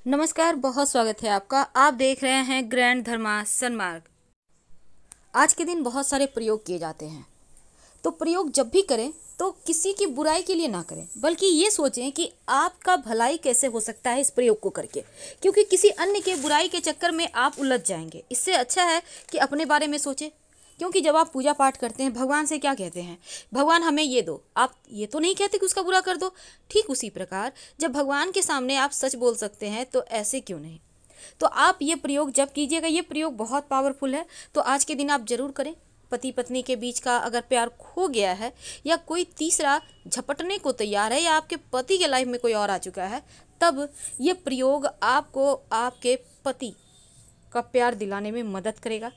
नमस्कार, बहुत स्वागत है आपका। आप देख रहे हैं ग्रैंड धर्मा सन्मार्ग। आज के दिन बहुत सारे प्रयोग किए जाते हैं। तो प्रयोग जब भी करें तो किसी की बुराई के लिए ना करें, बल्कि ये सोचें कि आपका भलाई कैसे हो सकता है इस प्रयोग को करके, क्योंकि किसी अन्य के बुराई के चक्कर में आप उलझ जाएंगे। इससे अच्छा है कि अपने बारे में सोचें। क्योंकि जब आप पूजा पाठ करते हैं, भगवान से क्या कहते हैं? भगवान हमें ये दो। आप ये तो नहीं कहते कि उसका बुरा कर दो। ठीक उसी प्रकार जब भगवान के सामने आप सच बोल सकते हैं तो ऐसे क्यों नहीं। तो आप ये प्रयोग जब कीजिएगा, ये प्रयोग बहुत पावरफुल है। तो आज के दिन आप जरूर करें। पति पत्नी के बीच का अगर प्यार खो गया है, या कोई तीसरा झपटने को तैयार है, या आपके पति के लाइफ में कोई और आ चुका है, तब ये प्रयोग आपको आपके पति का प्यार दिलाने में मदद करेगा।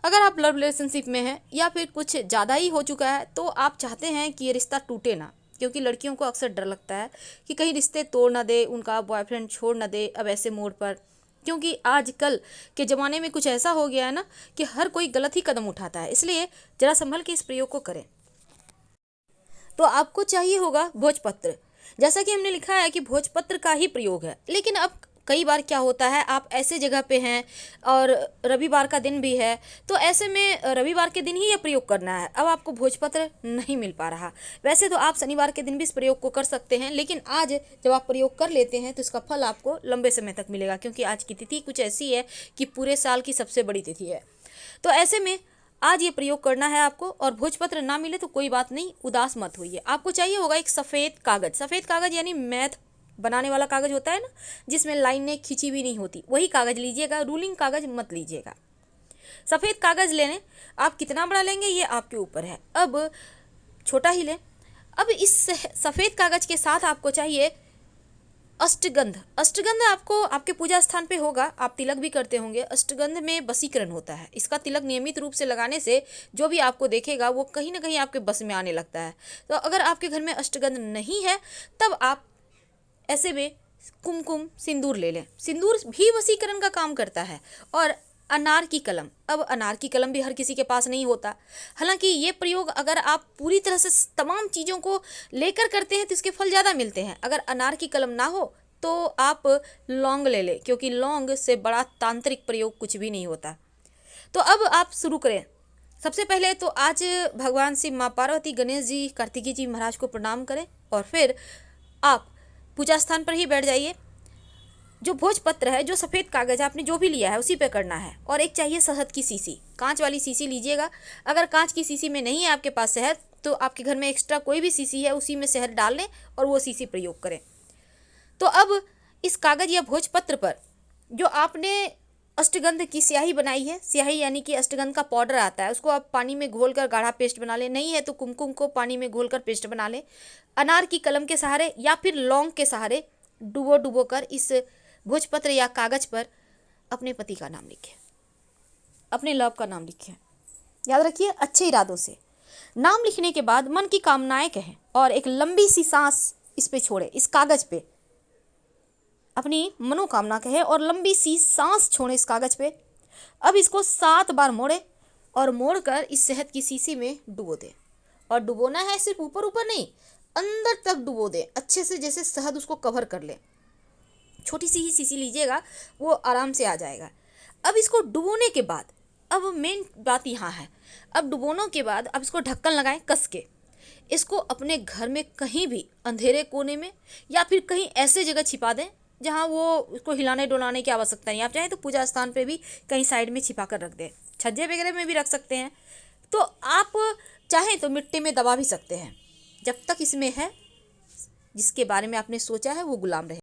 अगर आप लव रिलेशनशिप में हैं या फिर कुछ ज़्यादा ही हो चुका है, तो आप चाहते हैं कि ये रिश्ता टूटे ना, क्योंकि लड़कियों को अक्सर डर लगता है कि कहीं रिश्ते तोड़ ना दे, उनका बॉयफ्रेंड छोड़ ना दे अब ऐसे मोड़ पर। क्योंकि आजकल के ज़माने में कुछ ऐसा हो गया है ना कि हर कोई गलत ही कदम उठाता है। इसलिए ज़रा संभल के इस प्रयोग को करें। तो आपको चाहिए होगा भोजपत्र। जैसा कि हमने लिखा है कि भोजपत्र का ही प्रयोग है, लेकिन अब कई बार क्या होता है, आप ऐसे जगह पे हैं और रविवार का दिन भी है, तो ऐसे में रविवार के दिन ही यह प्रयोग करना है। अब आपको भोजपत्र नहीं मिल पा रहा। वैसे तो आप शनिवार के दिन भी इस प्रयोग को कर सकते हैं, लेकिन आज जब आप प्रयोग कर लेते हैं तो इसका फल आपको लंबे समय तक मिलेगा, क्योंकि आज की तिथि कुछ ऐसी है कि पूरे साल की सबसे बड़ी तिथि है। तो ऐसे में आज ये प्रयोग करना है आपको। और भोजपत्र ना मिले तो कोई बात नहीं, उदास मत होइए। आपको चाहिए होगा एक सफ़ेद कागज़। सफ़ेद कागज़ यानी मैथ बनाने वाला कागज़ होता है ना, जिसमें लाइनें खिंची भी नहीं होती, वही कागज़ लीजिएगा। रूलिंग कागज़ मत लीजिएगा। सफ़ेद कागज़ लेने, आप कितना बड़ा लेंगे ये आपके ऊपर है। अब छोटा ही लें। अब इस सफ़ेद कागज़ के साथ आपको चाहिए अष्टगंध। अष्टगंध आपको आपके पूजा स्थान पे होगा, आप तिलक भी करते होंगे। अष्टगंध में वशीकरण होता है। इसका तिलक नियमित रूप से लगाने से जो भी आपको देखेगा वो कहीं ना कहीं आपके बस में आने लगता है। तो अगर आपके घर में अष्टगंध नहीं है, तब आप ऐसे में कुमकुम सिंदूर ले लें। सिंदूर भी वशीकरण का काम करता है। और अनार की कलम। अब अनार की कलम भी हर किसी के पास नहीं होता। हालांकि ये प्रयोग अगर आप पूरी तरह से तमाम चीज़ों को लेकर करते हैं तो इसके फल ज़्यादा मिलते हैं। अगर अनार की कलम ना हो तो आप लौंग ले लें, क्योंकि लौंग से बड़ा तांत्रिक प्रयोग कुछ भी नहीं होता। तो अब आप शुरू करें। सबसे पहले तो आज भगवान शिव, माँ पार्वती, गणेश जी, कार्तिकी जी महाराज को प्रणाम करें, और फिर आप पूजा स्थान पर ही बैठ जाइए। जो भोजपत्र है, जो सफ़ेद कागज़ आपने जो भी लिया है उसी पे करना है। और एक चाहिए शहद की शीशी, कांच वाली शीशी लीजिएगा। अगर कांच की शीशी में नहीं है आपके पास शहद, तो आपके घर में एक्स्ट्रा कोई भी शीशी है उसी में शहद डाल लें और वो शीशी प्रयोग करें। तो अब इस कागज़ या भोजपत्र पर जो आपने अष्टगंध की स्याही बनाई है, स्याही यानी कि अष्टगंध का पाउडर आता है, उसको आप पानी में घोलकर गाढ़ा पेस्ट बना लें। नहीं है तो कुमकुम को पानी में घोलकर पेस्ट बना लें। अनार की कलम के सहारे या फिर लौंग के सहारे डुबो डुबो कर इस भोजपत्र या कागज़ पर अपने पति का नाम लिखें, अपने लव का नाम लिखें। याद रखिए, अच्छे इरादों से। नाम लिखने के बाद मन की कामनाएं कहें और एक लंबी सी सांस इस पे छोड़े, इस कागज़ पे अपनी मनोकामना कहे और लंबी सी सांस छोड़े इस कागज़ पे। अब इसको 7 बार मोड़े और मोड़कर इस शहद की शीशी में डुबो दें। और डुबोना है सिर्फ ऊपर ऊपर नहीं, अंदर तक डुबो दें अच्छे से, जैसे शहद उसको कवर कर ले। छोटी सी ही शीशी लीजिएगा, वो आराम से आ जाएगा। अब इसको डुबोने के बाद, अब मेन बात यहाँ है, अब डुबोने के बाद अब इसको ढक्कन लगाएं कस के। इसको अपने घर में कहीं भी अंधेरे कोने में या फिर कहीं ऐसे जगह छिपा दें जहाँ वो उसको हिलाने डुलाने की आवश्यकता नहीं। आप चाहें तो पूजा स्थान पे भी कहीं साइड में छिपा कर रख दें, छज्जे वगैरह में भी रख सकते हैं। तो आप चाहें तो मिट्टी में दबा भी सकते हैं, जब तक इसमें है जिसके बारे में आपने सोचा है वो गुलाम रहे।